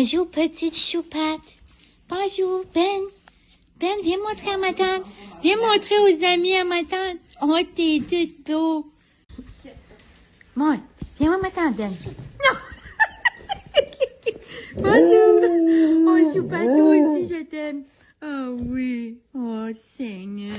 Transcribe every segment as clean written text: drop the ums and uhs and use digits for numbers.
Bonjour, petite choupette. Bonjour, Ben. Ben, viens montrer à ma tante. Viens montrer aux amis à ma tante. Oh, t'es toute beau. Bon, viens voir ma tante, Ben. Non! Bonjour. Oh, choupette, toi aussi, je t'aime. Oh oui. Oh, Seigneur.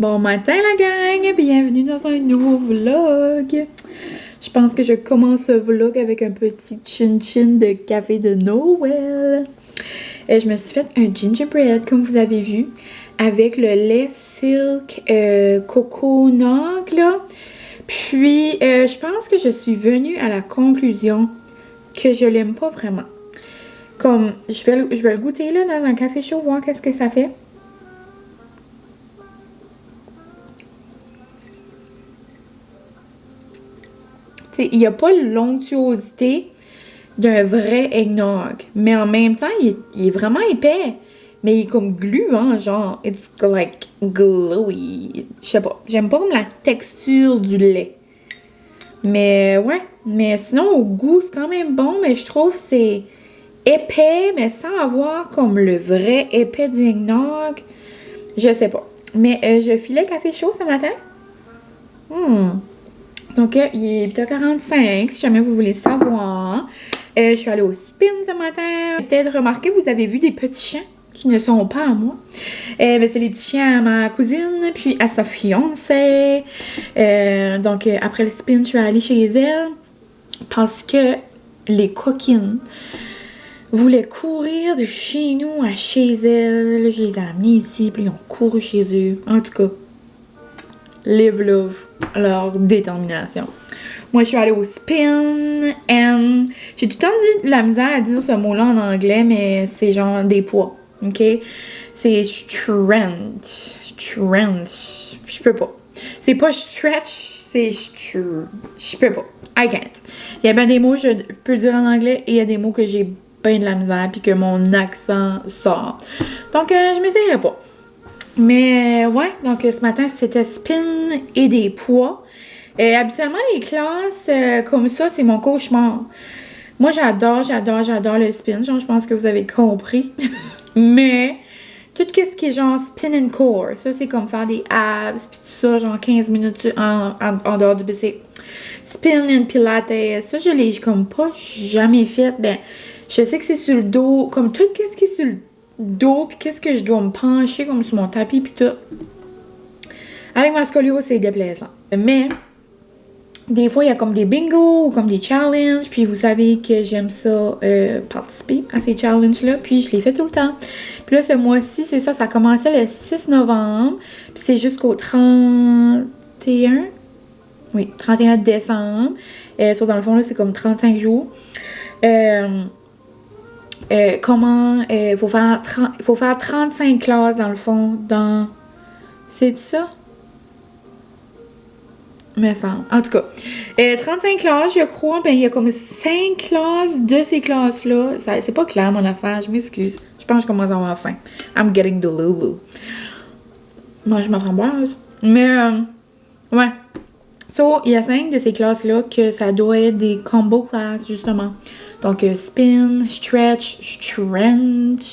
Bon matin la gang, bienvenue dans un nouveau vlog. Je pense que je commence ce vlog avec un petit chin-chin de café de Noël. Je me suis fait un gingerbread comme vous avez vu avec le lait silk coco nog là. Puis je pense que je suis venue à la conclusion que je l'aime pas vraiment. Comme je vais le goûter là dans un café chaud, voir qu'est-ce que ça fait. Il n'y a pas l'onctuosité d'un vrai eggnog, mais en même temps, il est vraiment épais. Mais il est comme gluant, genre, it's like glowy. Je sais pas, j'aime pas comme la texture du lait. Mais ouais, mais sinon, au goût, c'est quand même bon, mais je trouve que c'est épais, mais sans avoir comme le vrai épais du eggnog. Je sais pas. Mais je filais café chaud ce matin. Donc, il est 8h45, si jamais vous voulez savoir. Je suis allée au spin ce matin. Peut-être remarqué, vous avez vu des petits chiens qui ne sont pas à moi. C'est les petits chiens à ma cousine, puis à sa fiancée. Donc, après le spin, je suis allée chez elle parce que les coquines voulaient courir de chez nous à chez elle. Là, je les ai amenés ici, puis ils ont couru chez eux. En tout cas, live love, leur détermination. Moi, je suis allée au spin and j'ai tout le temps dit de la misère à dire ce mot-là en anglais, mais c'est genre des poids, ok? C'est strength. Je peux pas. C'est pas stretch, c'est je peux pas. I can't. Il y a bien des mots que je peux dire en anglais et il y a des mots que j'ai bien de la misère puis que mon accent sort. Donc, je m'essayerai pas. Mais ouais, donc ce matin, c'était spin et des poids. Habituellement, les classes comme ça, c'est mon cauchemar. Moi, j'adore le spin. Genre, je pense que vous avez compris. Mais tout ce qui est genre spin and core, ça, c'est comme faire des abs, puis tout ça, genre 15 minutes en dehors du PC. Spin and pilates, ça, je l'ai comme pas jamais fait. Ben, je sais que c'est sur le dos, comme tout ce qui est sur le dos, puis qu'est-ce que je dois me pencher comme sur mon tapis, puis tout. Avec ma scoliose, c'est déplaisant. Mais des fois, il y a comme des bingos ou comme des challenges, puis vous savez que j'aime ça participer à ces challenges-là, puis je les fais tout le temps. Puis là, ce mois-ci, c'est ça, ça a commencé le 6 novembre, puis c'est jusqu'au 31, oui, 31 décembre. Sauf dans le fond, là, c'est comme 35 jours. Faut faire 35 classes dans le fond, c'est ça? Me semble. En tout cas, 35 classes, je crois, ben il y a comme 5 classes de ces classes-là. C'est pas clair mon affaire, je m'excuse. Je pense que je commence à avoir faim. I'm getting the lulu. Moi, je ma framboise. Mais, ouais. So, il y a 5 de ces classes-là que ça doit être des combo classes, justement. Donc, spin, stretch, strength.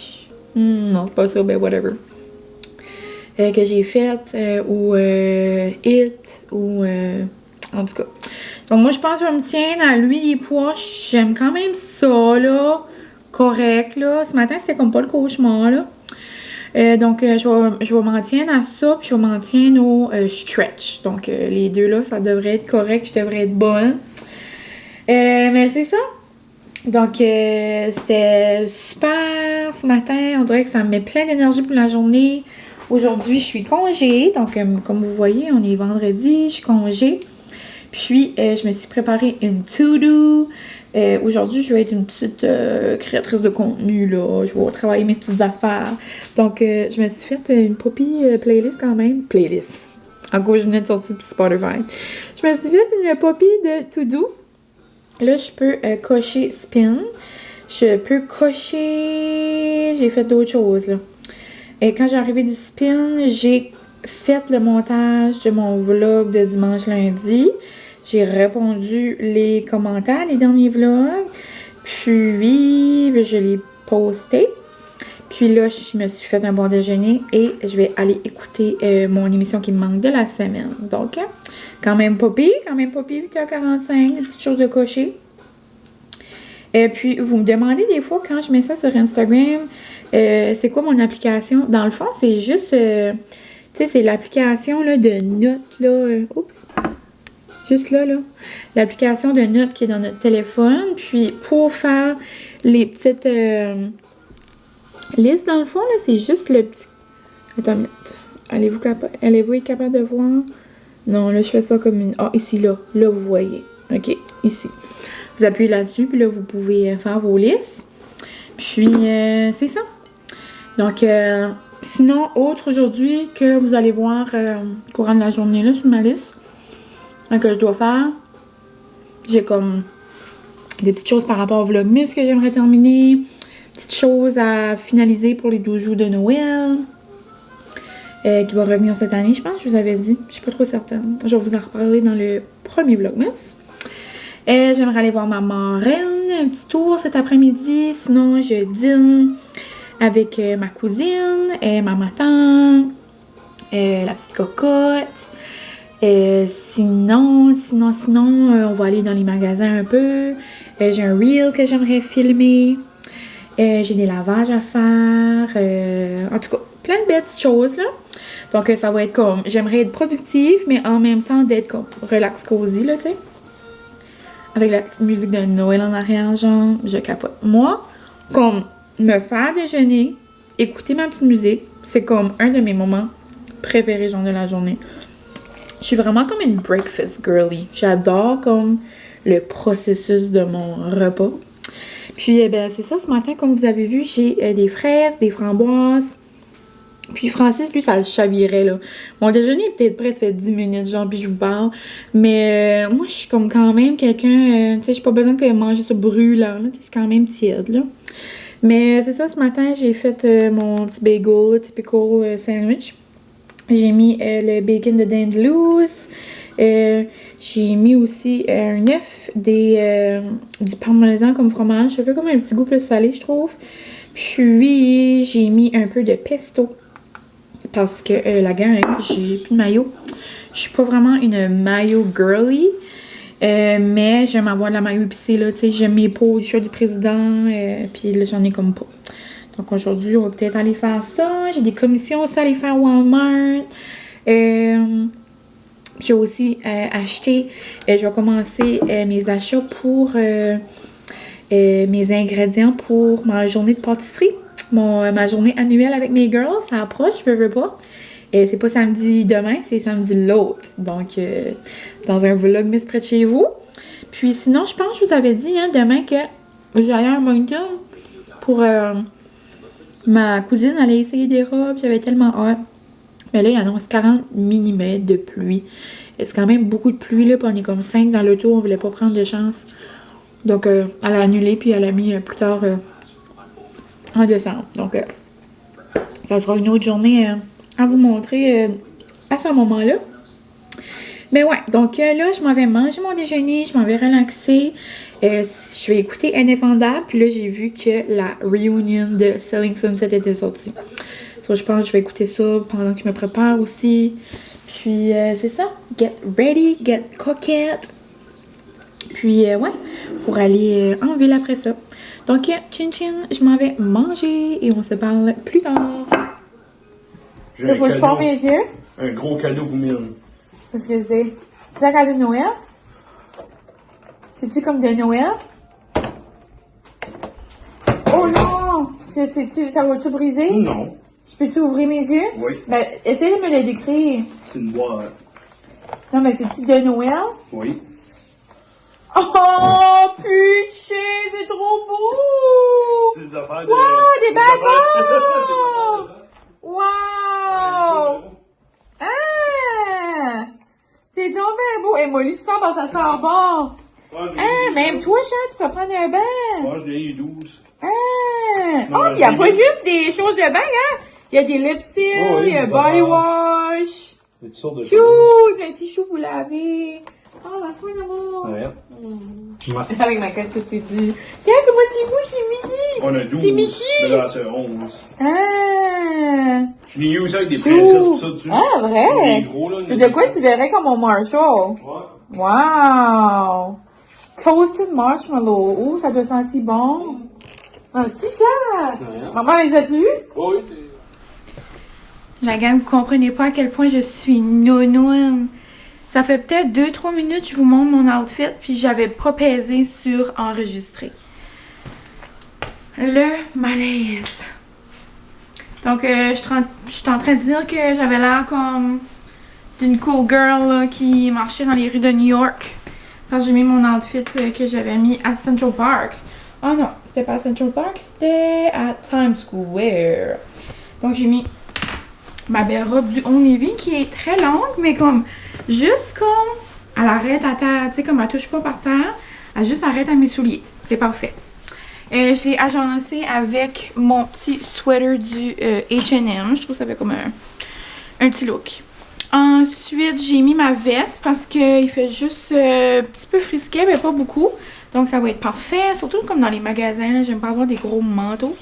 Non, c'est pas ça, ben whatever. Que j'ai fait, ou hit, ou en tout cas. Donc, moi, je pense que je vais me tiendre à lui les poids. J'aime quand même ça, là. Correct, là. Ce matin, c'était comme pas le cauchemar, là. Donc, je vais m'en tiendre à ça, puis je vais m'en tiendre au stretch. Donc, les deux, là, ça devrait être correct. Je devrais être bonne. Mais c'est ça. Donc, c'était super ce matin. On dirait que ça me met plein d'énergie pour la journée. Aujourd'hui, je suis congé. Donc, comme vous voyez, on est vendredi, je suis congé. Puis, je me suis préparé une to-do. Aujourd'hui, je vais être une petite créatrice de contenu, là. Je vais travailler mes petites affaires. Donc, je me suis fait une poppy playlist quand même. Playlist. En gros, je venais de sortir sur Spotify. Je me suis fait une poppy de to-do. Là, je peux cocher spin. Je peux cocher... J'ai fait d'autres choses, là. Et quand j'ai arrivé du spin, j'ai fait le montage de mon vlog de dimanche lundi. J'ai répondu les commentaires des derniers vlogs. Puis, je l'ai posté. Puis là, je me suis fait un bon déjeuner et je vais aller écouter mon émission qui me manque de la semaine. Donc, quand même pas pire, 8h45, des petites choses de cocher. Et puis, vous me demandez des fois quand je mets ça sur Instagram, c'est quoi mon application? Dans le fond, c'est juste, tu sais, c'est l'application là, de notes, là, oups, juste là, l'application de notes qui est dans notre téléphone. Puis, pour faire les petites listes, dans le fond, là, c'est juste le petit... Attends une minute. Allez-vous être capable de voir? Non, là, je fais ça comme une... Ah, ici, là. Là, vous voyez. OK, ici. Vous appuyez là-dessus, puis là, vous pouvez faire vos listes. Puis, c'est ça. Donc, sinon, autre aujourd'hui que vous allez voir au courant de la journée, là, sur ma liste, que je dois faire. J'ai comme des petites choses par rapport au Vlogmas que j'aimerais terminer. Petites choses à finaliser pour les 12 jours de Noël. Qui va revenir cette année, je pense que je vous avais dit. Je suis pas trop certaine. Je vais vous en reparler dans le premier Vlogmas. J'aimerais aller voir ma marraine, un petit tour cet après-midi. Sinon, je dîne avec ma cousine, ma tante, la petite cocotte. Sinon, on va aller dans les magasins un peu. J'ai un reel que j'aimerais filmer. J'ai des lavages à faire. En tout cas, plein de belles petites choses, là. Donc, ça va être comme... J'aimerais être productive, mais en même temps d'être comme relax, cozy, là, tu sais. Avec la petite musique de Noël en arrière, genre, je capote. Moi, comme me faire déjeuner, écouter ma petite musique, c'est comme un de mes moments préférés, genre, de la journée. Je suis vraiment comme une breakfast girly. J'adore comme le processus de mon repas. Puis, ben, c'est ça, ce matin, comme vous avez vu, j'ai des fraises, des framboises. Puis Francis, lui, ça le chavirait, là. Mon déjeuner est peut-être prêt, ça fait 10 minutes, genre, puis je vous parle. Mais moi, je suis comme quand même quelqu'un... tu sais, j'ai pas besoin de manger ça brûlant, là. C'est quand même tiède, là. Mais c'est ça, ce matin, j'ai fait mon petit bagel, le typical sandwich. J'ai mis le bacon de Dandelouse. J'ai mis aussi un œuf, du parmesan comme fromage. Ça fait comme un petit goût plus salé, je trouve. Puis, j'ai mis un peu de pesto. Parce que la gang, j'ai plus de maillot. Je suis pas vraiment une maillot girly. Mais j'aime avoir de la maillot épicée, là. Tu sais, j'aime mes pots du choix du président. Puis là, j'en ai comme pas. Donc aujourd'hui, on va peut-être aller faire ça. J'ai des commissions aussi à aller faire Walmart. J'ai aussi acheté, je vais commencer mes achats pour mes ingrédients pour ma journée de pâtisserie. Ma journée annuelle avec mes girls, ça approche, je veux pas. C'est pas samedi demain, c'est samedi l'autre. Donc, dans un vlog mis près de chez vous. Puis sinon, je pense que je vous avais dit demain que j'allais à Moncton pour ma cousine allait essayer des robes. J'avais tellement hâte. Mais là, il annonce 40 mm de pluie. C'est quand même beaucoup de pluie, là. Puis on est comme 5 dans le tour. On voulait pas prendre de chance. Donc, elle a annulé. Puis elle a mis plus tard en décembre. Donc, ça sera une autre journée à vous montrer à ce moment-là. Mais ouais, donc là, je m'en vais manger mon déjeuner. Je m'en vais relaxer. Je vais écouter Indéfendable. Puis là, j'ai vu que la reunion de Selling Sunset était sortie. Je pense que je vais écouter ça pendant que je me prépare aussi. Puis, c'est ça. Get ready, get coquette. Puis, ouais, pour aller en ville après ça. Donc, chin chin, je m'en vais manger et on se parle plus tard. J'ai un Faut que je ferme mes yeux. Un gros cadeau pour Mine. Parce que c'est un cadeau de Noël? C'est-tu comme de Noël? Oh non! Ça va-tu briser? Non. Je peux-tu ouvrir mes yeux? Oui. Ben, essaye de me le décrire. C'est une boîte. Non, mais c'est-tu de Noël? Oui. Oh, putain, c'est trop beau! C'est des affaires de... Wow, des ballons! Wow! Ah! C'est donc bien beau. Et moi, lui, ça, ben, ça sent bon. Ah, même toi, Charles, tu peux prendre un bain. Moi, je l'ai eu 12. Ah! Non, Oh, il n'y a je pas l'ai- juste des choses de bain, hein? Il y a des lipsticks, Oh, oui, il y a un des body affaires. wash. Des sortes de choses. Cute! Un petit chou pour laver. Oh, la soin d'amour. Ouais. Avec ma casquette, c'est du. Regarde comment c'est beau, c'est mini! On a 12. C'est Mickey. Mais là, c'est 11. Ah! Je l'ai eu aussi avec des princesses pis ça dessus. Ah, vrai? Les gros, là. C'est de quoi tu verrais comme mon Marshall? Ouais. Wow! Toasted marshmallow. Oh, ça doit sentir bon. Ah, c'est cher! Ouais. Maman, les as-tu eu? Oh, oui, c'est... La gang, vous comprenez pas à quel point je suis nounoune. Ça fait peut-être 2-3 minutes que je vous montre mon outfit, puis j'avais pas pesé sur enregistrer. Le malaise. Donc, je suis en train de dire que j'avais l'air comme d'une cool girl là, qui marchait dans les rues de New York. Parce que j'ai mis mon outfit que j'avais mis à Central Park. Oh non, c'était pas à Central Park, c'était à Times Square. Donc, j'ai mis ma belle robe du Old Navy qui est très longue, mais comme juste comme elle arrête à terre, tu sais, comme elle touche pas par terre, elle juste arrête à mes souliers. C'est parfait. Je l'ai agencé avec mon petit sweater du H&M. Je trouve que ça fait comme un petit look. Ensuite, j'ai mis ma veste parce qu'il fait juste un petit peu frisquet, mais pas beaucoup. Donc, ça va être parfait. Surtout comme dans les magasins, là, j'aime pas avoir des gros manteaux.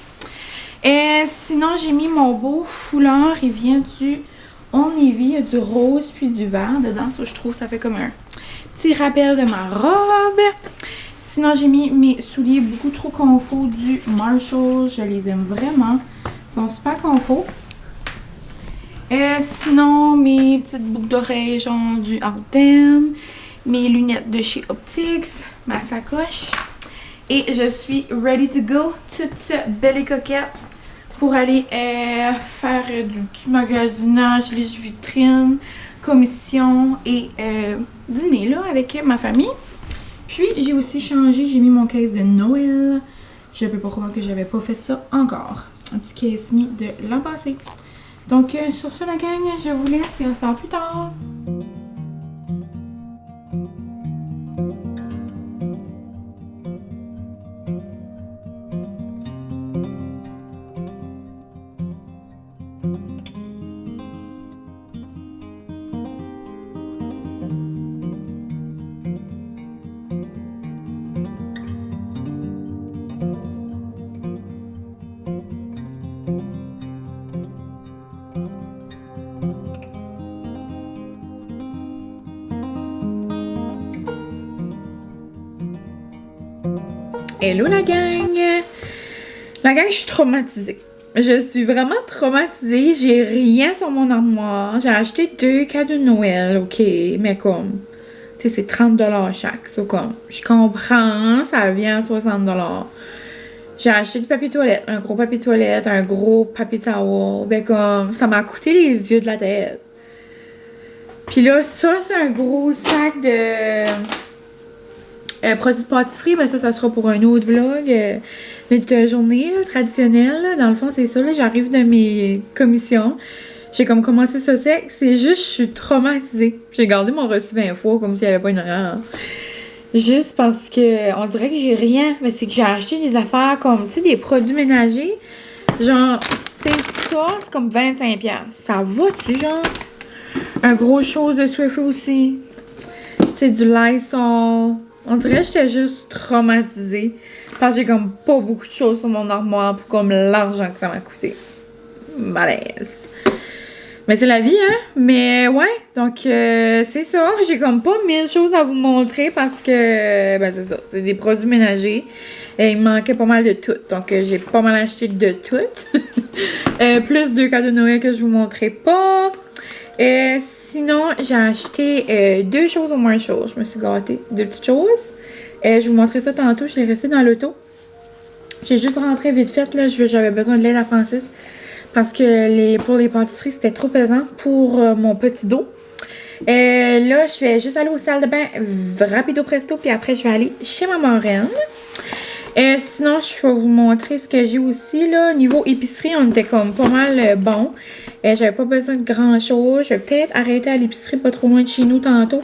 Et sinon, j'ai mis mon beau foulard. Il vient du Old Navy. Il y a du rose puis du vert dedans. Ça, je trouve ça fait comme un petit rappel de ma robe. Sinon, j'ai mis mes souliers beaucoup trop confort du Marshall. Je les aime vraiment. Ils sont super confort. Sinon, mes petites boucles d'oreilles genre du Arden. Mes lunettes de chez Optics. Ma sacoche. Et je suis ready to go. Toute belle et coquette. Pour aller faire du petit magasinage, les vitrines, commission et dîner là avec ma famille. Puis j'ai aussi changé, j'ai mis mon case de Noël. Je peux pas croire que j'avais pas fait ça encore. Un petit case me de l'an passé. Donc sur ce la gang, je vous laisse et on se parle plus tard. Hello la gang! La gang, je suis traumatisée. Je suis vraiment traumatisée. J'ai rien sur mon armoire. J'ai acheté 2 cadeaux de Noël, ok? Mais comme, tu sais, c'est 30$ chaque. So comme, je comprends, ça vient à 60$. J'ai acheté du papier toilette, un gros papier toilette, un gros papier towel. Ben comme, ça m'a coûté les yeux de la tête. Puis là, ça, c'est un gros sac de... produits de pâtisserie, ben ça sera pour un autre vlog. Notre journée là, traditionnelle, là, dans le fond, c'est ça. J'arrive de mes commissions. J'ai comme commencé ça sec. C'est juste, je suis traumatisée. J'ai gardé mon reçu 20 fois comme s'il n'y avait pas une erreur. Juste parce que on dirait que j'ai rien. Mais c'est que j'ai acheté des affaires comme, tu sais, des produits ménagers. Genre, tu sais, ça, c'est comme 25$. Ça va-tu, genre? Un gros chose de Swiffer aussi. C'est du Lysol. On dirait que j'étais juste traumatisée. Parce que j'ai comme pas beaucoup de choses sur mon armoire pour comme l'argent que ça m'a coûté. Malaise. Mais c'est la vie, hein? Mais ouais, donc c'est ça. J'ai comme pas 1000 choses à vous montrer parce que, ben c'est ça, c'est des produits ménagers. Et il me manquait pas mal de tout. Donc j'ai pas mal acheté de tout. Plus 2 cadeaux de Noël que je vous montrerai pas. Sinon, j'ai acheté 2 choses au Marshall. Je me suis gâtée. 2 petites choses. Je vous montrerai ça tantôt. Je l'ai resté dans l'auto. J'ai juste rentré vite fait. Là, j'avais besoin de l'aide à Francis parce que pour les pâtisseries, c'était trop pesant pour mon petit dos. Là, je vais juste aller aux salles de bain rapido presto, puis après, je vais aller chez ma marraine. Sinon, je vais vous montrer ce que j'ai aussi, là. Niveau épicerie, on était comme pas mal bon. J'avais pas besoin de grand-chose. Je vais peut-être arrêter à l'épicerie pas trop loin de chez nous tantôt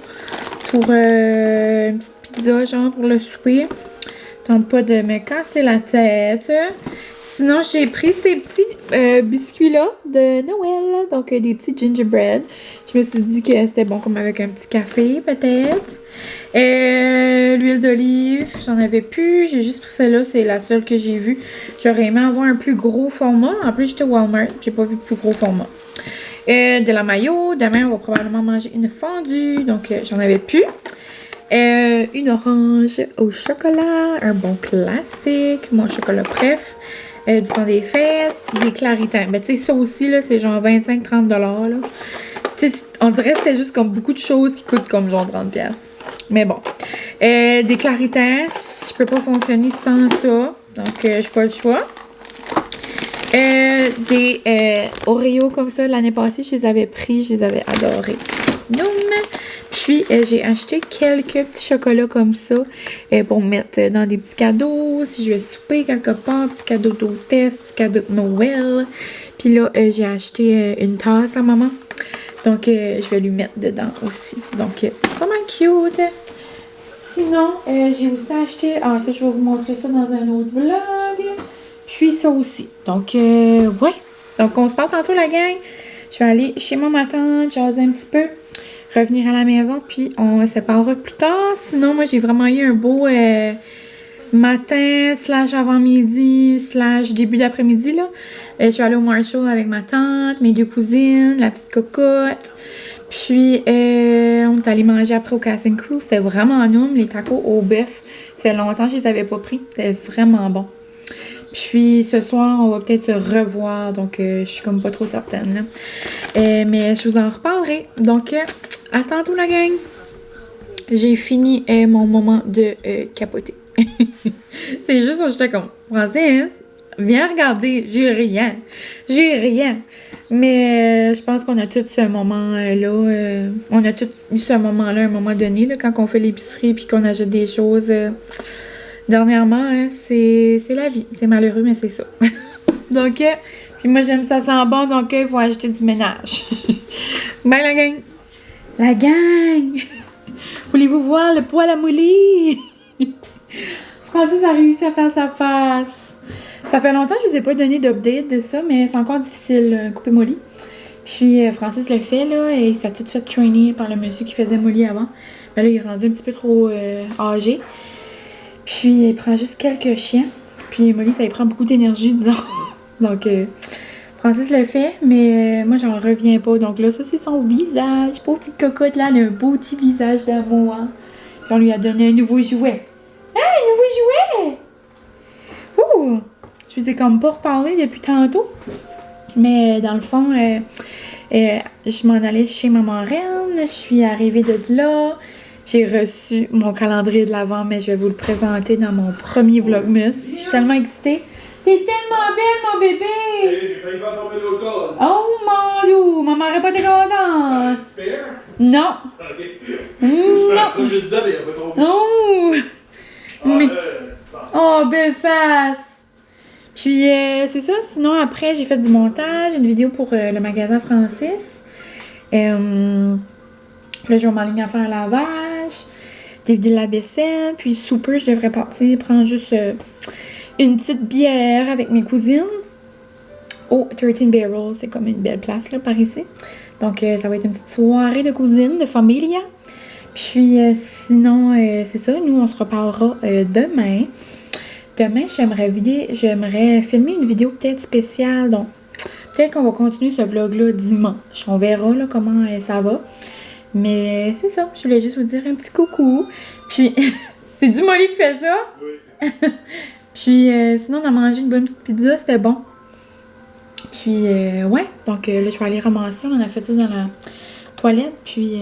pour une petite pizza, genre, pour le souper. Tente pas de me casser la tête. Sinon, j'ai pris ces petits biscuits-là de Noël. Donc, des petits gingerbread. Je me suis dit que c'était bon comme avec un petit café, peut-être. L'huile d'olive, j'en avais plus. J'ai juste pris celle-là. C'est la seule que j'ai vue. J'aurais aimé avoir un plus gros format. En plus, j'étais au Walmart. J'ai pas vu de plus gros format. De la mayo. Demain, on va probablement manger une fondue. Donc, j'en avais plus. Une orange au chocolat. Un bon classique. Mon chocolat préf. Du temps des fêtes. Des claritins. Mais tu sais, ça aussi, là, c'est genre 25-30 $. Là. On dirait que c'était juste comme beaucoup de choses qui coûtent comme genre 30$. Mais bon. Des claritins. Je peux pas fonctionner sans ça. Donc, j'ai pas le choix. Des Oreos comme ça. L'année passée, je les avais pris. Je les avais adorés. Noum. Puis, j'ai acheté quelques petits chocolats comme ça pour mettre dans des petits cadeaux. Si je vais souper quelque part, petits cadeaux d'hôtesse, petits cadeaux de Noël. Puis là, j'ai acheté une tasse à maman. Donc, je vais lui mettre dedans aussi. Donc, vraiment cute. Sinon, j'ai aussi acheté... Ah, ça, je vais vous montrer ça dans un autre vlog. Puis ça aussi. Donc, ouais. Donc, on se parle tantôt, la gang. Je vais aller chez ma tante, jaser un petit peu. Revenir à la maison, puis on se parlera plus tard. Sinon, moi, j'ai vraiment eu un beau matin, / avant-midi, / début d'après-midi, là. Je suis allée au Marshall avec ma tante, mes deux cousines, la petite cocotte. Puis, on est allé manger après au Casting Crew. C'était vraiment noum, les tacos au bœuf. Ça fait longtemps que je les avais pas pris. C'était vraiment bon. Puis, ce soir, on va peut-être se revoir. Donc, je suis comme pas trop certaine, là. Mais je vous en reparlerai. Donc, à tantôt, la gang. J'ai fini mon moment de capoter. C'est juste que j'étais comme, Francis, viens regarder, j'ai rien. J'ai rien. Mais je pense qu'on a tout ce moment-là. On a tout eu ce moment-là à un moment donné, là, quand on fait l'épicerie puis qu'on achète des choses. Dernièrement, hein, c'est la vie. C'est malheureux, mais c'est ça. Donc, puis moi, j'aime ça sent bon, donc il faut acheter du ménage. Bye, la gang! La gang! Voulez-vous voir le poil à mouler? Francis a réussi à faire sa face. Ça fait longtemps que je vous ai pas donné d'update de ça, mais c'est encore difficile, couper molly. Puis Francis le fait, là, et il s'est tout fait trainer par le monsieur qui faisait molly avant. Mais là, il est rendu un petit peu trop âgé. Puis il prend juste quelques chiens. Puis molly, ça lui prend beaucoup d'énergie, disons. Donc, Francis le fait, mais moi, j'en reviens pas. Donc là, ça, c'est son visage. Pauvre petite cocotte, là, elle a un beau petit visage d'amour. Hein? On lui a donné un nouveau jouet. Ah, un nouveau jouet! Ouh! Je vous ai comme pas reparlé depuis tantôt. Mais dans le fond, je m'en allais chez ma marraine. Je suis arrivée de là. J'ai reçu mon calendrier de l'Avent, mais je vais vous le présenter dans mon premier Vlogmas. Je suis tellement excitée. T'es tellement belle, mon bébé! J'ai failli faire tomber l'automne. Oh mon Dieu! Maman aurait pas été contente! Super. Non! Ok. Non! Je te donne, il va tomber. Oh! Mais... Oh, belle face! Puis, c'est ça. Sinon, après, j'ai fait du montage, une vidéo pour le magasin Francis. Là, je vais m'aligner à faire un lavage, dévider la vaisselle. Puis, sous peu, je devrais partir prendre juste une petite bière avec mes cousines au 13 Barrels. C'est comme une belle place, là, par ici. Donc, ça va être une petite soirée de cousines, de familia. Puis, sinon, c'est ça. Nous, on se reparlera demain. Demain, j'aimerais filmer une vidéo peut-être spéciale. Donc, peut-être qu'on va continuer ce vlog-là dimanche. On verra là, comment ça va. Mais c'est ça. Je voulais juste vous dire un petit coucou. Puis, c'est du Molly qui fait ça. Oui. Puis, sinon, on a mangé une bonne petite pizza. C'était bon. Puis, ouais. Donc, là, je vais aller ramasser. On a fait ça dans la toilette. Puis,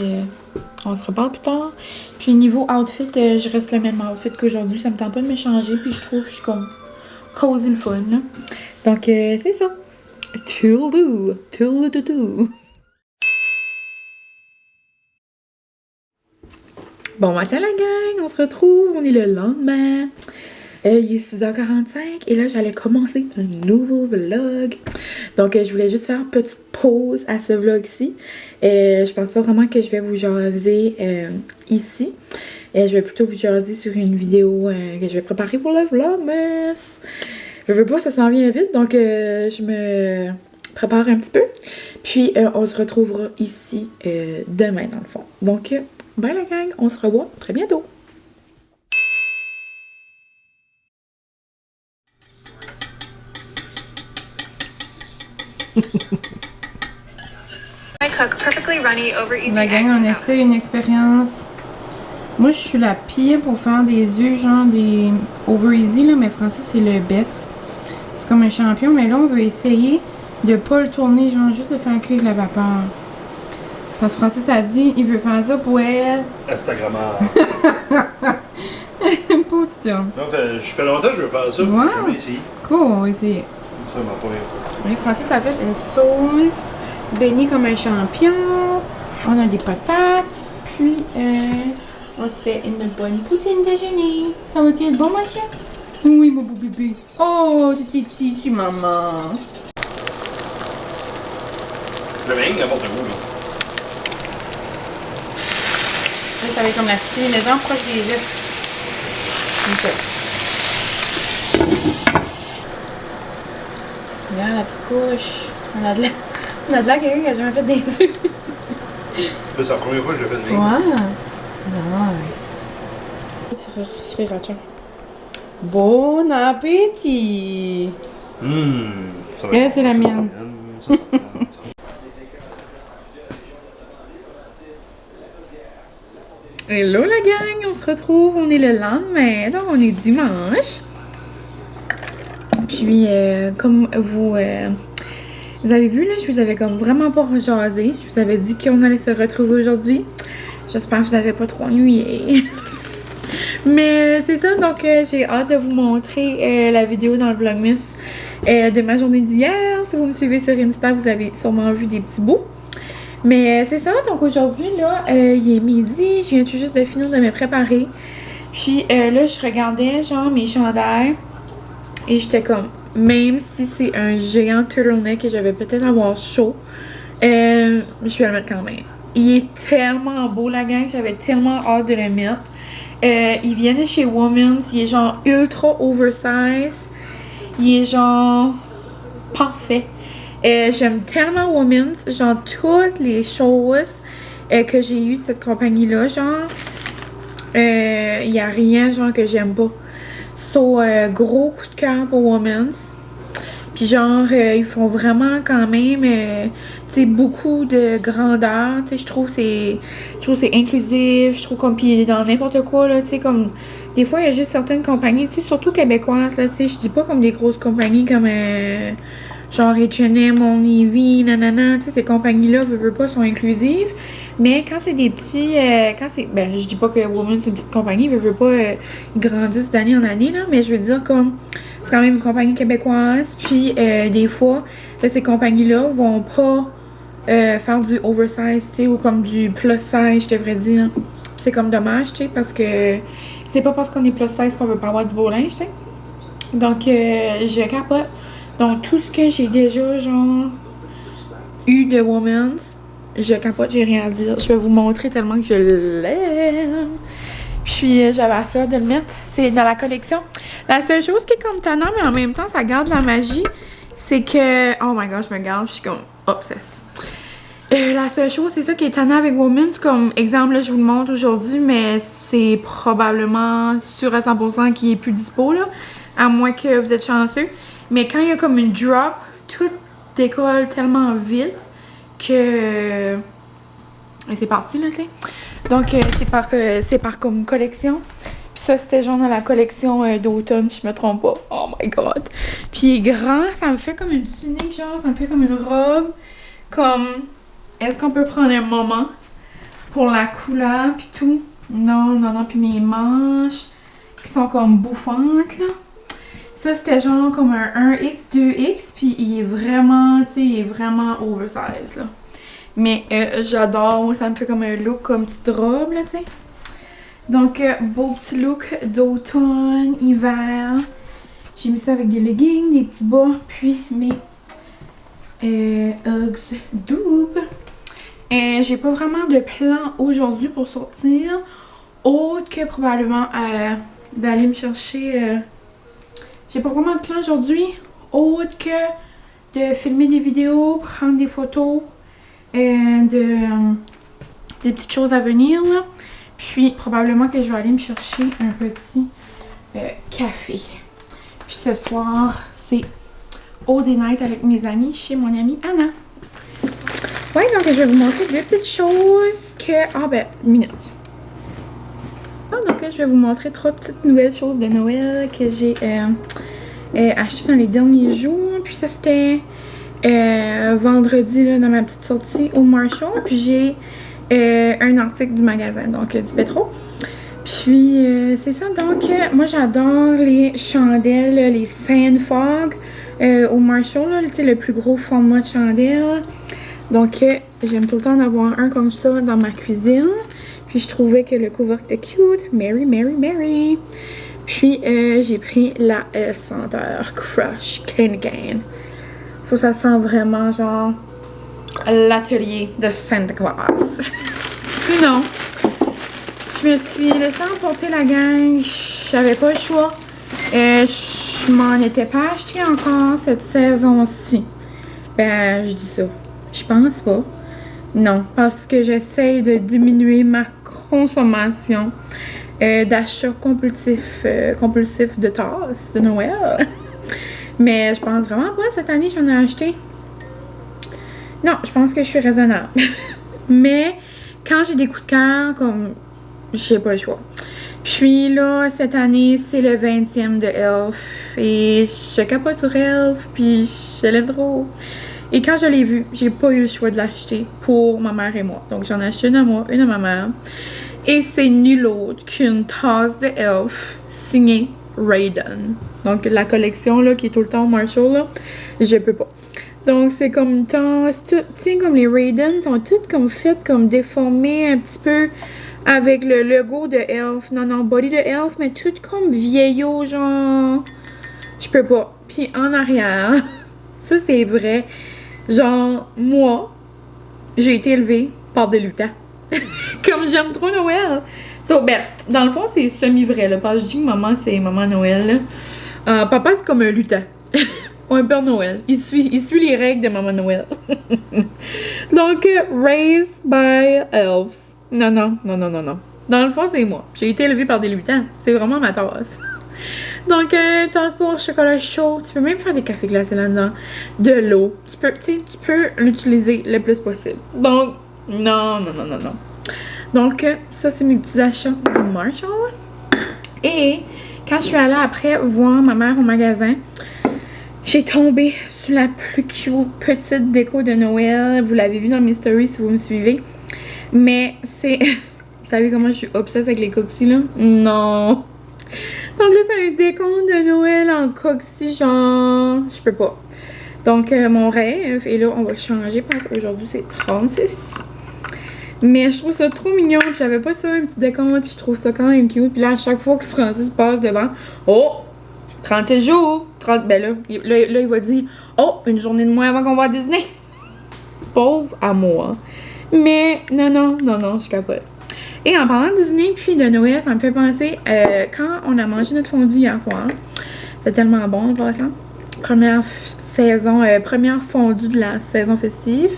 on se reparle plus tard. Puis niveau outfit, je reste le même outfit qu'aujourd'hui. Ça me tente pas de me changer. Puis je trouve que je suis comme cozy le fun. Là. Donc c'est ça. Toodaloo, toodaloo. Bon matin la gang, on se retrouve, on est le lendemain. Il est 6h45 et là j'allais commencer un nouveau vlog. Donc je voulais juste faire une petite pause à ce vlog-ci. Je pense pas vraiment que je vais vous jaser ici. Je vais plutôt vous jaser sur une vidéo que je vais préparer pour le vlogmas. Je veux pas, ça s'en vient vite, donc je me prépare un petit peu. Puis on se retrouvera ici demain dans le fond. Donc bye la gang, on se revoit très bientôt. La gang, on essaie une expérience. Moi, je suis la pire pour faire des œufs, genre des over easy, là, mais Francis, c'est le best. C'est comme un champion, mais là, on veut essayer de pas le tourner, genre juste le faire cuire avec la vapeur. Parce que Francis a dit, il veut faire ça pour elle. Instagrammeur. Pas du tout. Non, je fais longtemps que je veux faire ça. Wow. J'ai jamais essayé. Cool, on va essayer. C'est ma première fois. Et Francis a fait une sauce baignée comme un champion. On a des patates. Puis, on se fait une bonne poutine déjeuner. Ça va être bon, ma chère? Oui, mon beau bébé. Oh, t'es ici, maman. Le mec, n'importe où, là. Là, ça va être comme la petite maison proche des œufs. Ok. Regarde la petite couche. On a de l'air quelqu'un qui a jamais fait des œufs. C'est la première fois que je le fais de même. Wow. Nice. Sriracha. Bon appétit. Ça va Elle, c'est la mienne. Ça, Hello la gang, on se retrouve, on est le lendemain, donc on est dimanche. Puis comme vous avez vu là, je vous avais comme vraiment pas jasé. Je vous avais dit qu'on allait se retrouver aujourd'hui. J'espère que vous n'avez pas trop ennuyé. Mais c'est ça, donc j'ai hâte de vous montrer la vidéo dans le vlogmas de ma journée d'hier. Si vous me suivez sur Insta, vous avez sûrement vu des petits bouts. Mais c'est ça, donc aujourd'hui, là, il est midi, je viens tout juste de finir de me préparer. Puis là, je regardais, genre, mes chandails. Et j'étais comme, même si c'est un géant turtleneck et je vais peut-être avoir chaud, je vais le mettre quand même. Il est tellement beau, la gang, j'avais tellement hâte de le mettre. Il vient de chez Women's, il est genre ultra oversize. Il est genre parfait. J'aime tellement Women's, genre toutes les choses que j'ai eues de cette compagnie-là, genre, il n'y a rien genre que j'aime pas. So, gros coup de cœur pour Women's. Puis genre, ils font vraiment quand même, tu sais, beaucoup de grandeur, tu sais, je trouve c'est inclusif, je trouve comme, puis dans n'importe quoi, là, tu sais, comme, des fois, il y a juste certaines compagnies, tu sais, surtout québécoises, là, tu sais, je dis pas comme des grosses compagnies comme, genre H&M, Only, nanana, tu sais, ces compagnies-là, veux pas, sont inclusives. Mais quand c'est des petits, ben, je dis pas que Women, c'est une petite compagnie, veux pas, ils grandissent d'année en année, là, mais je veux dire, comme, c'est quand même une compagnie québécoise, puis des fois, là, ces compagnies-là vont pas faire du oversize, tu sais, ou comme du plus size, je devrais dire. C'est comme dommage, tu sais, parce que c'est pas parce qu'on est plus size qu'on veut pas avoir du beau linge, tu sais. Donc, je capote. Donc, tout ce que j'ai déjà, genre, eu de Women's, je capote, j'ai rien à dire. Je vais vous montrer tellement que je l'aime. Puis, j'avais assez hâte de le mettre. C'est dans la collection. La seule chose qui est comme tannant, mais en même temps, ça garde la magie, c'est que... Oh my god, je me garde, je suis comme obsesse. La seule chose, c'est ça qui est tannant avec Women's. Comme exemple, là, je vous le montre aujourd'hui, mais c'est probablement sûr à 100% qu'il est plus dispo, là. À moins que vous êtes chanceux. Mais quand il y a comme une drop, tout décolle tellement vite que c'est parti là, tu sais. Donc c'est par comme collection. Puis ça c'était genre dans la collection d'automne, si je me trompe pas. Oh my god. Puis il est grand, ça me fait comme une tunique genre, ça me fait comme une robe. Comme est-ce qu'on peut prendre un moment pour la couleur puis tout? Non, puis mes manches qui sont comme bouffantes là. Ça, c'était genre comme un 1X, 2X, puis il est vraiment, tu sais, il est vraiment oversize, là. Mais j'adore, moi, ça me fait comme un look comme petite robe, là, tu sais. Donc, beau petit look d'automne, hiver. J'ai mis ça avec des leggings, des petits bas, puis mes Uggs doubles. Et j'ai pas vraiment de plan aujourd'hui pour sortir, autre que probablement d'aller me chercher... j'ai pas vraiment de plan aujourd'hui, autre que de filmer des vidéos, prendre des photos, des petites choses à venir, là. Puis probablement que je vais aller me chercher un petit café. Puis ce soir, c'est All Day Night avec mes amis chez mon amie Anna. Ouais, donc je vais vous montrer deux petites choses que... Ah ben, une minute. Donc je vais vous montrer trois petites nouvelles choses de Noël que j'ai achetées dans les derniers jours. Puis ça, c'était vendredi, là, dans ma petite sortie au Marshall. Puis j'ai un article du magasin, donc du Petro. Puis c'est ça, donc moi j'adore les chandelles, les Sand Fog au Marshall, là, le plus gros format de chandelle. Donc j'aime tout le temps en avoir un comme ça dans ma cuisine. Puis je trouvais que le cover était cute. Merry, Merry, Merry. Puis j'ai pris la senteur Crush Candy Cane. Ça sent vraiment genre l'atelier de Santa Claus. Sinon, je me suis laissée emporter la gang. J'avais pas le choix. Je m'en étais pas acheté encore cette saison-ci. Ben, je dis ça. Je pense pas. Non, parce que j'essaye de diminuer ma consommation d'achats compulsifs de tasses de Noël. Mais je pense vraiment pas. Cette année, j'en ai acheté. Non, je pense que je suis raisonnable. Mais quand j'ai des coups de cœur, comme j'ai pas le choix. Puis là, cette année, c'est le 20e de Elf. Et je capote sur Elf, puis je l'aime trop. Et quand je l'ai vu, j'ai pas eu le choix de l'acheter pour ma mère et moi. Donc j'en ai acheté une à moi, une à ma mère. Et c'est nul autre qu'une tasse de Elf signée Raiden. Donc la collection là, qui est tout le temps au Marshall, là, je peux pas. Donc c'est comme une tasse, tu sais, comme les Raiden sont toutes comme faites, comme déformées un petit peu avec le logo de Elf. Non, body de Elf, mais tout comme vieillot, genre. Je peux pas. Puis en arrière, ça c'est vrai. Genre, moi, j'ai été élevée par des lutins. Comme j'aime trop Noël. So, ben, dans le fond, c'est semi-vrai, là. Parce que je dis que maman, c'est maman Noël, là. Papa, c'est comme un lutin. Ou un Père Noël. Il suit les règles de maman Noël. Donc, raised by elves. Non. Dans le fond, c'est moi. J'ai été élevée par des lutins. C'est vraiment ma tasse. Donc, tasse pour chocolat chaud. Tu peux même faire des cafés glacés là-dedans. De l'eau. Tu peux l'utiliser le plus possible. Donc, non. Donc, ça, c'est mes petits achats du Marshall. Et quand je suis allée après voir ma mère au magasin, j'ai tombé sur la plus cute petite déco de Noël. Vous l'avez vu dans mes stories si vous me suivez. Mais c'est... Vous savez comment je suis obsesse avec les coccyes, là? Non! Donc là, c'est un décompte de Noël en coccyes, genre... Je peux pas. Donc, mon rêve, et là, on va changer parce qu'aujourd'hui, c'est 36. Mais je trouve ça trop mignon, puis j'avais pas ça, un petit décompte, puis je trouve ça quand même cute. Puis là, à chaque fois que Francis passe devant, oh! 36 jours! 30, ben là, il va dire, oh! Une journée de moins avant qu'on va à Disney! Pauvre à moi. Mais, non, je capote. Et en parlant de Disney puis de Noël, ça me fait penser, quand on a mangé notre fondue hier soir, c'est tellement bon en passant. Première fondue de la saison festive.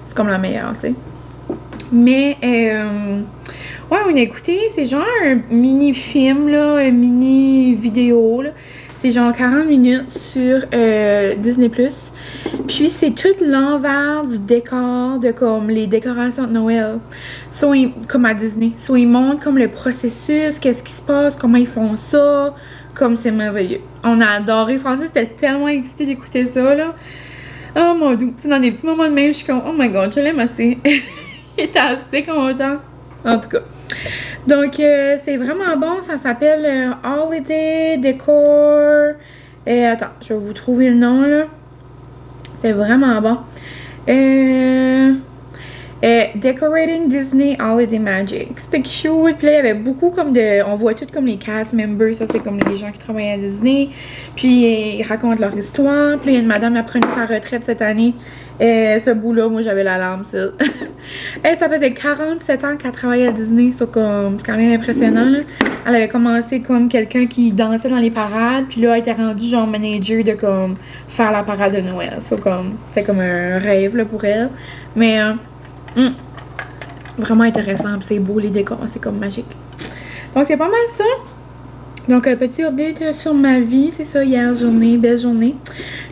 C'est comme la meilleure, tu sais. Mais, ouais, on a écouté, c'est genre un mini-film, là, un mini-vidéo, là. C'est genre 40 minutes sur Disney+. Puis c'est tout l'envers du décor, de comme les décorations de Noël. Comme à Disney. Ils montrent comme le processus, qu'est-ce qui se passe, comment ils font ça. Comme c'est merveilleux. On a adoré. Francis était tellement excitée d'écouter ça, là. Oh mon dieu. Tu sais, dans des petits moments de même, je suis comme, oh my god, je l'aime assez. Il était assez content. En tout cas. Donc, c'est vraiment bon. Ça s'appelle Holiday Decor Attends, je vais vous trouver le nom, là. C'est vraiment bon. Decorating Disney Holiday Magic. C'était cute. Puis là, il y avait beaucoup comme de... On voit tout comme les cast members. Ça, c'est comme les gens qui travaillent à Disney. Puis, ils racontent leur histoire. Puis, il y a une madame qui a pris sa retraite cette année. Ce bout-là, moi, j'avais la larme, ça. Ça faisait 47 ans qu'elle travaillait à Disney. C'est quand même impressionnant, là. Elle avait commencé comme quelqu'un qui dansait dans les parades. Puis là, elle était rendue genre manager de comme faire la parade de Noël. C'était comme un rêve, là, pour elle. Mais... vraiment intéressant, c'est beau les décors, c'est comme magique. Donc c'est pas mal ça. Donc un petit update sur ma vie, c'est ça, hier journée, belle journée.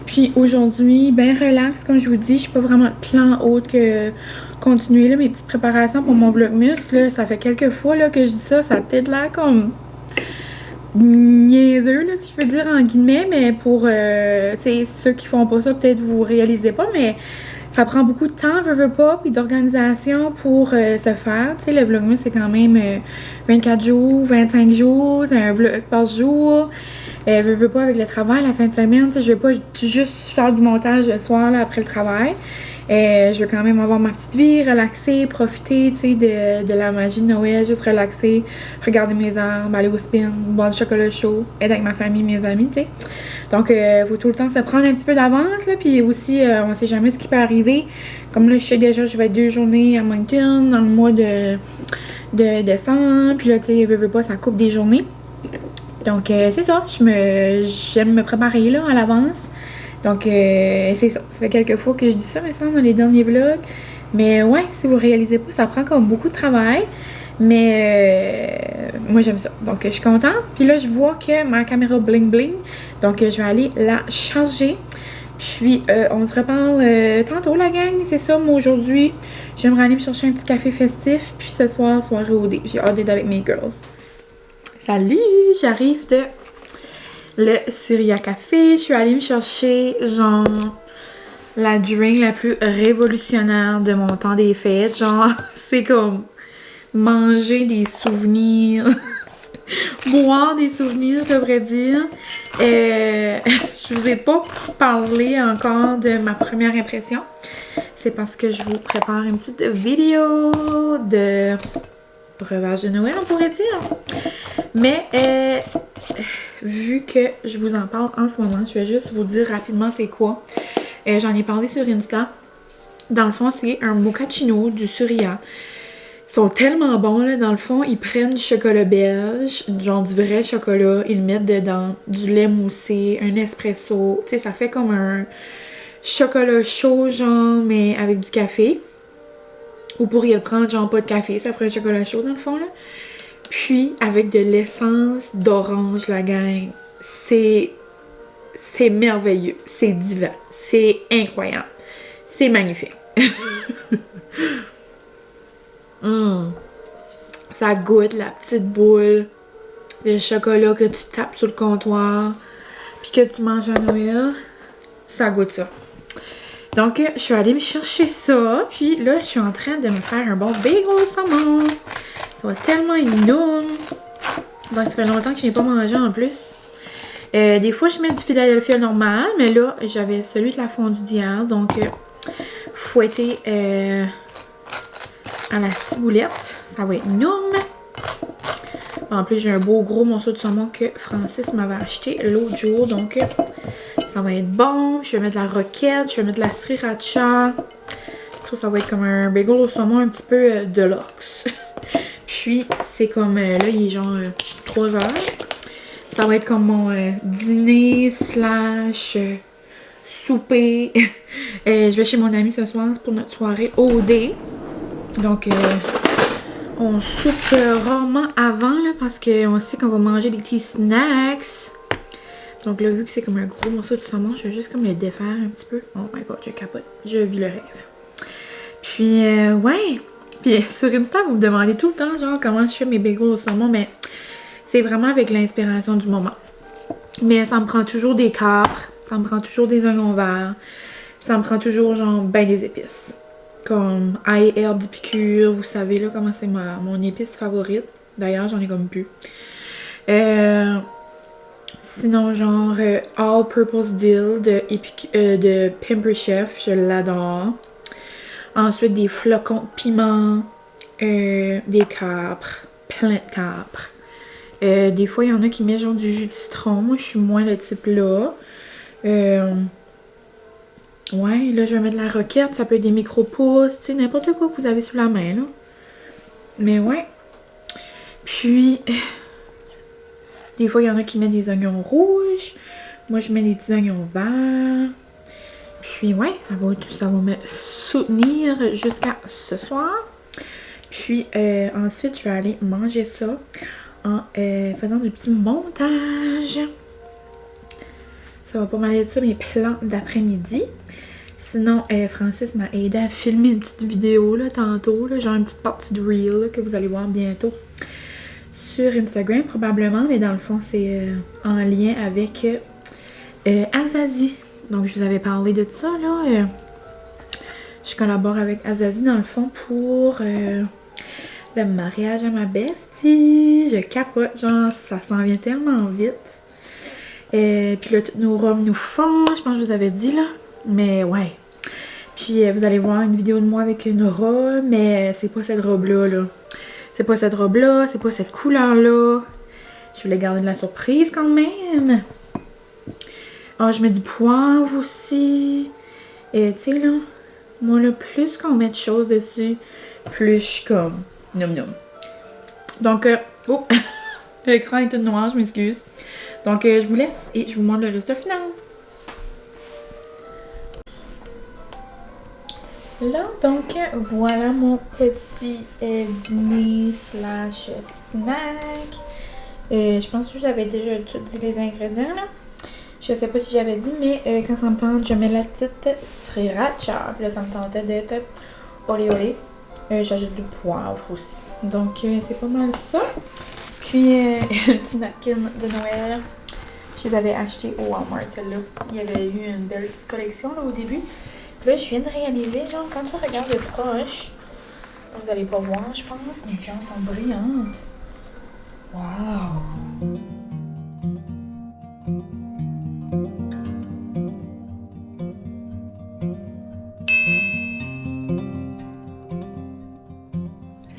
Puis aujourd'hui, ben relax, comme je vous dis, je suis pas vraiment de plan autre que continuer là, mes petites préparations pour mon vlogmas. Là, ça fait quelques fois là, que je dis ça, ça a peut-être l'air comme niaiseux, là, si je peux dire en guillemets, mais pour ceux qui font pas ça, peut-être vous réalisez pas, mais ça prend beaucoup de temps, veux pas, puis d'organisation pour se faire. Tu sais, le vlogmas, c'est quand même 24 jours, 25 jours, c'est un vlog par jour. Veux pas avec le travail, la fin de semaine, tu sais, je veux pas juste faire du montage le soir, là, après le travail. Je veux quand même avoir ma petite vie, relaxer, profiter, tu sais, de la magie de Noël, juste relaxer, regarder mes arbres, aller au spin, boire du chocolat chaud, être avec ma famille, mes amis, tu sais. Donc, faut tout le temps se prendre un petit peu d'avance, là, puis aussi, on sait jamais ce qui peut arriver. Comme là, je sais déjà, je vais être 2 journées à Moncton dans le mois de décembre, puis là, tu sais, veux pas, ça coupe des journées. Donc, c'est ça, j'aime me préparer, là, à l'avance. Donc, c'est ça. Ça fait quelques fois que je dis ça, mais ça, dans les derniers vlogs. Mais ouais, si vous réalisez pas, ça prend comme beaucoup de travail. Mais moi, j'aime ça. Donc, je suis contente. Puis là, je vois que ma caméra bling bling. Donc, je vais aller la charger. Puis, on se reparle tantôt, la gang. C'est ça, moi, aujourd'hui, j'aimerais aller me chercher un petit café festif. Puis, ce soir, soirée OD. J'ai hâte d'être avec mes girls. Salut! J'arrive de... le Syria Café. Je suis allée me chercher, genre, la drink la plus révolutionnaire de mon temps des fêtes. Genre, c'est comme manger des souvenirs, boire des souvenirs, je devrais dire. Je vous ai pas parlé encore de ma première impression. C'est parce que je vous prépare une petite vidéo de breuvage de Noël, on pourrait dire. Mais, vu que je vous en parle en ce moment, je vais juste vous dire rapidement c'est quoi. J'en ai parlé sur Insta. Dans le fond, c'est un mochaccino du Syria. Ils sont tellement bons, là. Dans le fond, ils prennent du chocolat belge, genre du vrai chocolat. Ils le mettent dedans du lait moussé, un espresso. Tu sais, ça fait comme un chocolat chaud, genre, mais avec du café. Vous pourriez le prendre, genre, pas de café. Ça ferait un chocolat chaud, dans le fond, là. Puis, avec de l'essence d'orange, la gang, c'est merveilleux. C'est divin. C'est incroyable. C'est magnifique. Ça goûte la petite boule de chocolat que tu tapes sur le comptoir puis que tu manges à Noël. Ça goûte ça. Donc, je suis allée me chercher ça. Puis là, je suis en train de me faire un bon bagel au saumon. Ça va tellement énorme. Donc, ça fait longtemps que je n'ai pas mangé en plus. Des fois, je mets du Philadelphia normal. Mais là, j'avais celui de la fondue d'hier. Donc, fouetté à la ciboulette. Ça va être énorme. En plus, j'ai un beau gros morceau de saumon que Francis m'avait acheté l'autre jour. Donc, ça va être bon. Je vais mettre de la roquette. Je vais mettre de la sriracha. Ça va être comme un bagel au saumon un petit peu deluxe. Puis, c'est comme, là, il est genre 3 heures. Ça va être comme mon dîner / souper. Je vais chez mon ami ce soir pour notre soirée OD. Donc, on soupe rarement avant, là, parce qu'on sait qu'on va manger des petits snacks. Donc là, vu que c'est comme un gros morceau de saumon, je vais juste comme le défaire un petit peu. Oh my god, je capote. Je vis le rêve. Puis, ouais. Puis sur Insta, vous me demandez tout le temps, genre, comment je fais mes bagels au saumon, mais c'est vraiment avec l'inspiration du moment. Mais ça me prend toujours des capres, ça me prend toujours des oignons verts, ça me prend toujours, genre, ben des épices. Comme ail, herbe d'épicure, vous savez, là, comment c'est mon épice favorite. D'ailleurs, j'en ai comme plus. Sinon, genre All Purpose Dill de Pampered Chef, je l'adore. Ensuite, des flocons de piment, des capres, plein de capres. Des fois, il y en a qui mettent genre du jus de citron. Moi, je suis moins le type là. Ouais, là, je vais mettre de la roquette. Ça peut être des micro-pousses, tu sais, n'importe quoi que vous avez sous la main, là. Mais ouais. Puis, des fois, il y en a qui mettent des oignons rouges. Moi, je mets des petits oignons verts. Puis, ouais, ça va me soutenir jusqu'à ce soir. Puis, ensuite, je vais aller manger ça en faisant du petit montage. Ça va pas mal être ça, mes plans d'après-midi. Sinon, Francis m'a aidé à filmer une petite vidéo, là, tantôt, là, genre une petite partie de reel, là, que vous allez voir bientôt sur Instagram, probablement, mais dans le fond, c'est en lien avec Azazi. Donc, je vous avais parlé de ça, là. Je collabore avec Azazi, dans le fond, pour le mariage à ma bestie. Je capote, genre, ça s'en vient tellement vite. Puis là, toutes nos robes nous font, je pense que je vous avais dit, là. Mais ouais. Puis vous allez voir une vidéo de moi avec une robe, mais c'est pas cette robe-là, là. C'est pas cette robe-là, c'est pas cette couleur-là. Je voulais garder de la surprise quand même. Ah, je mets du poivre aussi. Et tu sais, là, moi, là, plus qu'on met de choses dessus, plus je suis comme... Nom nom. Donc, oh, l'écran est tout noir, je m'excuse. Donc, je vous laisse et je vous montre le résultat final. Là, donc, voilà mon petit dîner slash snack. Je pense que j'avais déjà tout dit les ingrédients, là. Je sais pas si j'avais dit, mais quand ça me tente, je mets la petite sriracha. Puis là, ça me tentait d'être olé olé. J'ajoute du poivre aussi. Donc, c'est pas mal ça. Puis, une petite napkin de Noël. Je les avais achetés au Walmart, celle-là. Il y avait eu une belle petite collection, là, au début. Puis là, je viens de réaliser, genre, quand tu regardes de proche, vous allez pas voir, je pense, mais genre, elles sont brillantes. Wow!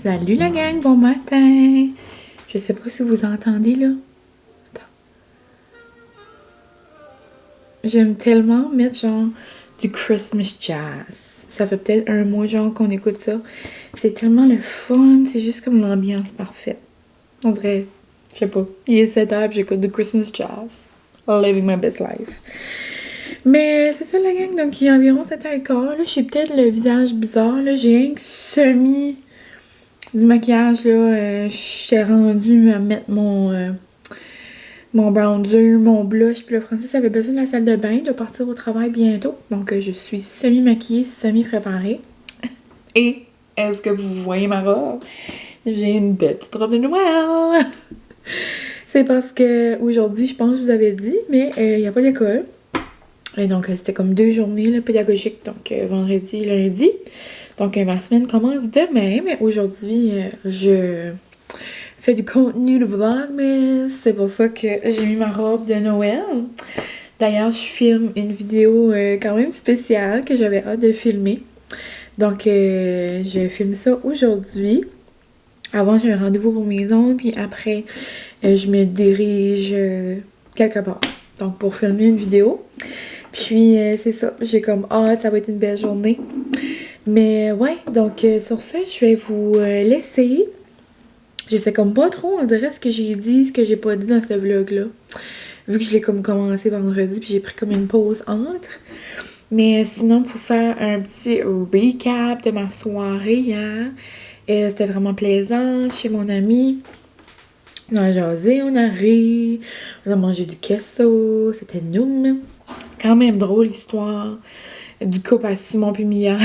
Salut la gang, bon matin! Je sais pas si vous entendez là. Attends. J'aime tellement mettre genre du Christmas jazz. Ça fait peut-être un mois genre qu'on écoute ça. C'est tellement le fun, c'est juste comme l'ambiance parfaite. On dirait, je sais pas, il est 7h puis j'écoute du Christmas jazz. Living my best life. Mais c'est ça la gang, donc il y a environ 7h15. Là, j'ai peut-être le visage bizarre. Là, j'ai rien que semi du maquillage, là, j'étais rendue à mettre mon brown dur, mon blush, puis le Francis avait besoin de la salle de bain, de partir au travail bientôt. Donc, je suis semi-maquillée, semi-préparée. Et, est-ce que vous voyez ma robe? J'ai une petite robe de Noël! C'est parce que aujourd'hui, je pense que je vous avais dit, mais il n'y a pas d'école. Et donc, c'était comme 2 journées là, pédagogiques, donc vendredi et lundi. Donc, ma semaine commence demain, mais aujourd'hui, je fais du contenu de vlog, mais c'est pour ça que j'ai mis ma robe de Noël. D'ailleurs, je filme une vidéo quand même spéciale que j'avais hâte de filmer. Donc, je filme ça aujourd'hui. Avant, j'ai un rendez-vous pour mes ongles, puis après, je me dirige quelque part. Donc, pour filmer une vidéo. Puis, c'est ça, j'ai comme hâte, ça va être une belle journée. Mais ouais, donc sur ça, je vais vous laisser. Je sais comme pas trop, on dirait ce que j'ai dit, ce que j'ai pas dit dans ce vlog-là. Vu que je l'ai comme commencé vendredi, puis j'ai pris comme une pause entre. Mais sinon, pour faire un petit recap de ma soirée hier, c'était vraiment plaisant chez mon ami. On a jasé, on a ri, on a mangé du queso, c'était noum. Quand même drôle l'histoire du couple à Simon puis Mia.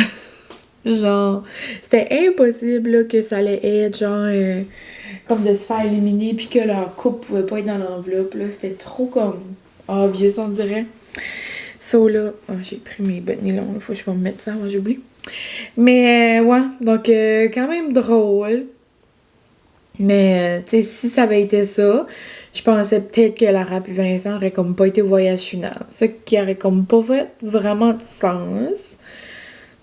Genre, c'était impossible là, que ça allait être genre comme de se faire éliminer puis que leur couple pouvait pas être dans l'enveloppe là. C'était trop comme obvious on dirait. So là, oh, j'ai pris mes bottes nylon, il faut que je vais me mettre ça, moi j'oublie. Mais ouais, donc quand même drôle. Mais tu sais, si ça avait été ça, je pensais peut-être que Lara et Vincent auraient comme pas été au voyage final. Ce qui aurait comme pas fait vraiment de sens.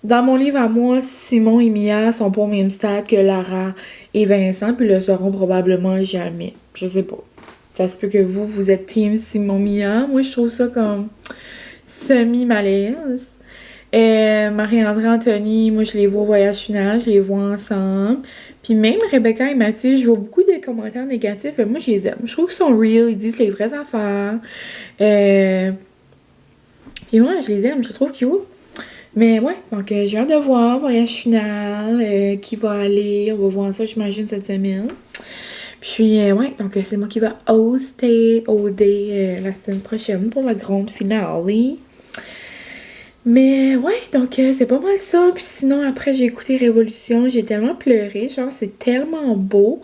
Dans mon livre à moi, Simon et Mia sont pas au même stade que Lara et Vincent, puis le seront probablement jamais. Je sais pas. Ça se peut que vous êtes team Simon Mia. Moi, je trouve ça comme semi-malaise. Marie-André, Anthony, moi, je les vois au voyage final, je les vois ensemble. Puis même Rebecca et Mathieu, je vois beaucoup de commentaires négatifs. Moi, je les aime. Je trouve qu'ils sont real, ils disent les vraies affaires. Puis moi, je les aime, je les trouve cute. Mais ouais, donc j'ai hâte de voir voyage final, qui va aller. On va voir ça, j'imagine, cette semaine. Puis ouais, donc c'est moi qui va hoster la semaine prochaine pour la grande finale. Mais ouais, donc c'est pas mal ça. Puis sinon, après, j'ai écouté Révolution. J'ai tellement pleuré. Genre, c'est tellement beau.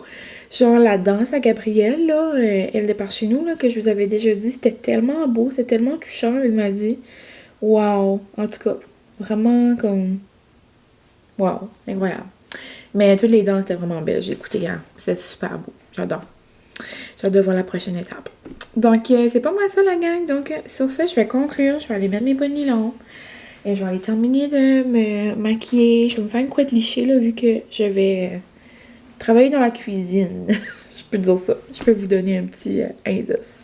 Genre, la danse à Gabrielle, là, elle est par chez nous, là, que je vous avais déjà dit. C'était tellement beau. C'était tellement touchant. Elle m'a dit, waouh. En tout cas, vraiment comme, waouh. Incroyable. Mais toutes les danses étaient vraiment belles. J'ai écouté hier. C'était super beau. J'adore. J'ai hâte de voir la prochaine étape. Donc, c'est pas mal ça, la gang. Donc, sur ça, je vais conclure. Je vais aller mettre mes bonnes nylons. Et je vais aller terminer de me maquiller. Je vais me faire une couette lichée, là, vu que je vais travailler dans la cuisine. Je peux dire ça. Je peux vous donner un petit indice.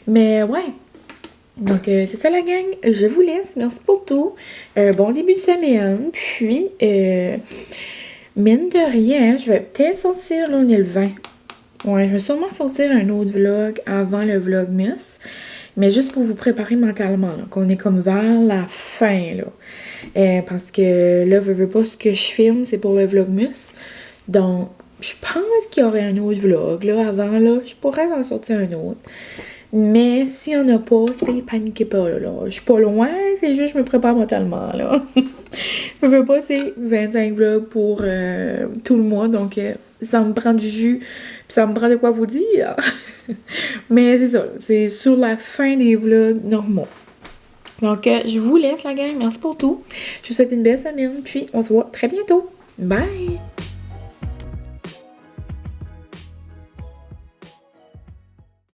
Mais ouais. Donc, c'est ça, la gang. Je vous laisse. Merci pour tout. Bon début de semaine. Puis, mine de rien, je vais peut-être sortir, là, on est le 20. Ouais, je vais sûrement sortir un autre vlog avant le Vlogmas. Mais juste pour vous préparer mentalement, là, qu'on est comme vers la fin, là. Parce que là, veux pas, ce que je filme, c'est pour le Vlogmas. Donc, je pense qu'il y aurait un autre vlog, là, avant, là. Je pourrais en sortir un autre. Mais s'il n'y en a pas, tu sais, paniquez pas, là. Je suis pas loin, c'est juste je me prépare mentalement, là. Je veux pas, c'est 25 vlogs pour tout le mois, donc ça me prend du jus, puis ça me prend de quoi vous dire. Mais c'est ça, c'est sur la fin des vlogs normaux. Donc, je vous laisse, la gang. Merci pour tout. Je vous souhaite une belle semaine, puis on se voit très bientôt. Bye!